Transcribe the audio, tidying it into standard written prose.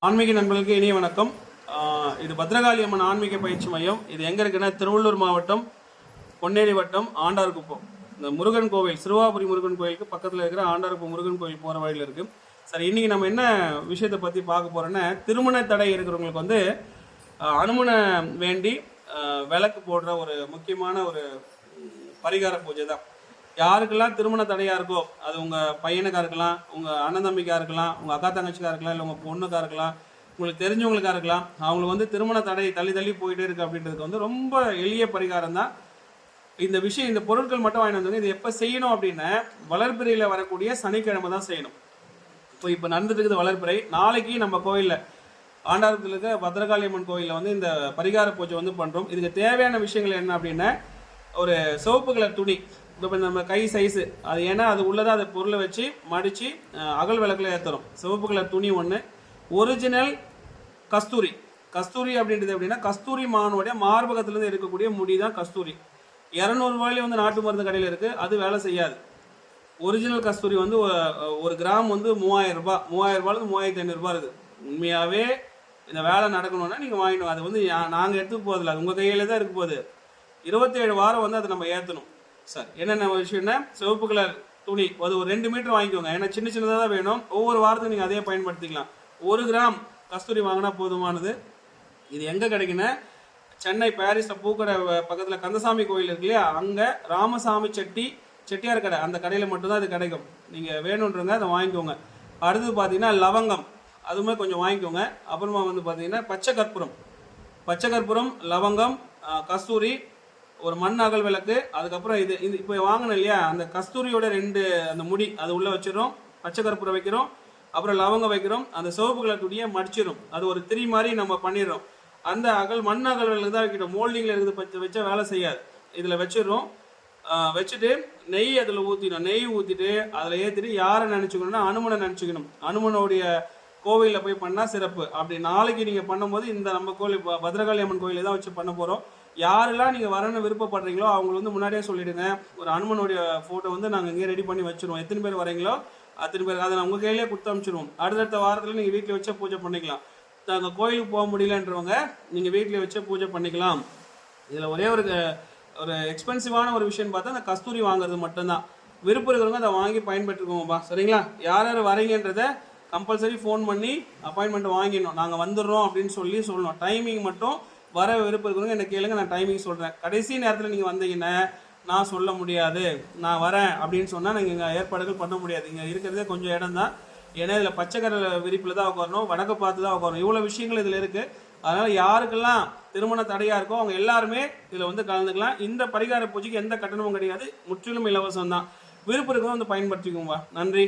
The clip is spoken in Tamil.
ஆன்மீக நண்பர்களுக்கு இனிய வணக்கம். இது பத்ரகாளி அம்மன் ஆன்மீக பயிற்சி மையம். இது எங்கே இருக்குன்னா திருவள்ளூர் மாவட்டம் பொன்னேரி வட்டம் ஆண்டார்குப்பம். இந்த முருகன் கோவில், சிறுவாபுரி முருகன் கோயிலுக்கு பக்கத்தில் இருக்கிற ஆண்டார்குப்பம் முருகன் கோயில் போகிற வழியில் இருக்குது. சரி, இன்றைக்கி நம்ம என்ன விஷயத்தை பற்றி பார்க்க போகிறோன்னா, திருமண தடை இருக்கிறவங்களுக்கு வந்து அனுமனை வேண்டி விளக்கு போடுற ஒரு முக்கியமான ஒரு பரிகார பூஜை தான். யாருக்கெல்லாம் திருமண தடையாக இருக்கோ, அது உங்கள் பையனுக்காக இருக்கலாம், உங்கள் அண்ணன் தம்பிக்காக இருக்கலாம், உங்கள் அக்கா தங்கச்சிக்காக இருக்கலாம், இல்லை உங்கள் பொண்ணுக்காக இருக்கலாம், உங்களுக்கு தெரிஞ்சவங்களுக்காக இருக்கலாம். அவங்களுக்கு வந்து திருமண தடை தள்ளி தள்ளி போயிட்டே இருக்குது அப்படின்றதுக்கு வந்து ரொம்ப எளிய பரிகாரம் தான் இந்த விஷயம். இந்த பொருட்கள் மட்டும் வாங்கிட்டு வந்து இது எப்போ செய்யணும் அப்படின்னா, வளர்பிறையில் வரக்கூடிய சனிக்கிழமை தான் செய்யணும். இப்போ நடந்துட்டு இருக்குது வளர்பிறை. நாளைக்கு நம்ம கோயிலில் ஆண்டாரத்தில் இருக்க பத்ரகாளி அம்மன் கோயிலில் வந்து இந்த பரிகார பூஜை வந்து பண்ணுறோம். இதுக்கு தேவையான விஷயங்கள் என்ன அப்படின்னா, ஒரு சிவப்பு கலர் துணி, இப்போ நம்ம கை சைஸு அது, ஏன்னா அது உள்ளதாக அதை பொருளை வச்சு மடித்து அகல் விளக்கில் ஏற்றுறோம். சிவப்பு கலர் துணி ஒன்று, ஒரிஜினல் கஸ்தூரி. கஸ்தூரி அப்படின்றது எப்படின்னா, கஸ்தூரி மானுடைய மார்பகத்திலேருந்து இருக்கக்கூடிய முடி தான் கஸ்தூரி. 200 ரூபாயிலே வந்து நாட்டு மருந்து கடையில் இருக்குது, அது வேலை செய்யாது. ஒரிஜினல் கஸ்தூரி வந்து ஒரு கிராம் வந்து 3000 ரூபாய், 3000 ரூபாயிலிருந்து 3500 ரூபாய் இருக்குது. உண்மையாகவே இந்த வேலை நடக்கணும்னா நீங்கள் வாங்கிடணும். அது வந்து நாங்கள் எடுத்துக்க போதில்லை, அது உங்கள் கையில் தான் இருக்க போகுது. 27 வாரம் வந்து அதை நம்ம ஏற்றணும். சார், என்னென்ன விஷயம்னா, சிவப்பு கலர் துணி அது ஒரு 2 மீட்டர் வாங்கிக்கோங்க. ஏன்னா சின்ன சின்னதாக தான் வேணும். ஒவ்வொரு வாரத்துக்கும் நீங்கள் அதே பயன்படுத்திக்கலாம். 1 கிராம் கஸ்தூரி வாங்கினா போதுமானது. இது எங்கே கிடைக்குன்னா, சென்னை பாரிஸில் பூக்கடை பக்கத்தில் கந்தசாமி கோயில் இருக்கு இல்லையா, அங்கே ராமசாமி செட்டியார் கடை, அந்த கடையில் மட்டும்தான் இது கிடைக்கும். நீங்கள் வேணுன்றங்க அதை வாங்கிக்கோங்க. அடுத்தது பார்த்தீங்கன்னா லவங்கம், அதுவுமே கொஞ்சம் வாங்கிக்கோங்க. அப்புறமா வந்து பார்த்தீங்கன்னா பச்சை கற்பூரம், லவங்கம், கஸ்தூரி, ஒரு மண் அகல் விளக்கு. அதுக்கப்புறம் இது இப்போ வாங்கினோம் இல்லையா, அந்த கஸ்தூரியோட 2 அந்த முடி அது உள்ளே வச்சிடும். பச்சை கற்பூரம் வைக்கிறோம், அப்புறம் லவங்கம் வைக்கிறோம். அந்த சிவப்பு கலர் துணியை மடிச்சிடும். அது ஒரு 3 மாதிரி நம்ம பண்ணிடுறோம். அந்த மண் அகல் விளக்கு தான் வைக்கிட்டோம். மோல்டிங்கில் இருக்குது வச்சா வேலை செய்யாது. இதில் வச்சிடுறோம். வச்சுட்டு நெய் அதில் ஊற்றிடும். நெய் ஊற்றிட்டு அதில் ஏற்றிட்டு யாரை நினச்சிக்கணும்னா, அனுமனை நினச்சிக்கணும். அனுமனுடைய கோவிலில் போய் பண்ணால் சிறப்பு. அப்படி நாளைக்கு நீங்கள் பண்ணும்போது இந்த நம்ம கோவில் பத்ரகாளி அம்மன் கோயிலில் தான் வச்சு பண்ண போகிறோம். யாரெல்லாம் நீங்கள் வரணும்னு விருப்பப்படுறீங்களோ அவங்க வந்து முன்னாடியே சொல்லிவிடுங்க. ஒரு அனுமனுடைய ஃபோட்டோ வந்து நாங்கள் இங்கே ரெடி பண்ணி வச்சுருவோம். எத்தனை பேர் வரீங்களோ அத்தனை பேர் அதை நான் உங்கள் கையிலே கொடுத்து அனுப்பிச்சிடுவோம். அடுத்தடுத்த வாரத்தில் நீங்கள் வீட்டில் வச்ச பூஜை பண்ணிக்கலாம். நாங்கள் கோயிலுக்கு போக முடியலன்றவங்க நீங்கள் வீட்டில் வச்ச பூஜை பண்ணிக்கலாம். இதில் ஒரே ஒரு எக்ஸ்பென்சிவான ஒரு விஷயம்னு பார்த்தா அந்த கஸ்தூரி வாங்குறது மட்டும்தான். விருப்பம் இருக்கிறவங்க அதை வாங்கி பயன்படுத்திக்கோங்கப்பா. சரிங்களா? யார் யார் வரீங்கன்றதை கம்பல்சரி ஃபோன் பண்ணி அப்பாயின்மெண்ட் வாங்கிடணும். நாங்கள் வந்துடுறோம் அப்படின்னு சொல்லணும். டைமிங் மட்டும் வர விருப்பம் இருக்கிறவங்க என்ன கேளுங்க, நான் டைமிங் சொல்கிறேன். கடைசி நேரத்தில் நீங்கள் வந்தீங்கன்னா நான் சொல்ல முடியாது, நான் வரேன் அப்படின்னு சொன்னால் நீங்கள் இங்கே ஏற்பாடுகள் பண்ண முடியாது. இங்கே இருக்கிறதே கொஞ்சம் இடம் தான். ஏன்னா இதில் பச்சைக்கரை விரிப்பில் தான் உட்காரணும், வடக்கு பார்த்து தான் உட்காரணும். இவ்வளோ விஷயங்கள் இதில் இருக்குது. அதனால் யாருக்கெல்லாம் திருமண தடையாக இருக்கோ அவங்க எல்லாருமே இதில் வந்து கலந்துக்கலாம். இந்த பரிகார பூஜைக்கு எந்த கட்டணமும் கிடையாது, முற்றிலும் இலவசம் தான். விருப்பம் இருக்கிறவங்க வந்து பயன்படுத்திக்கோங்க. நன்றி.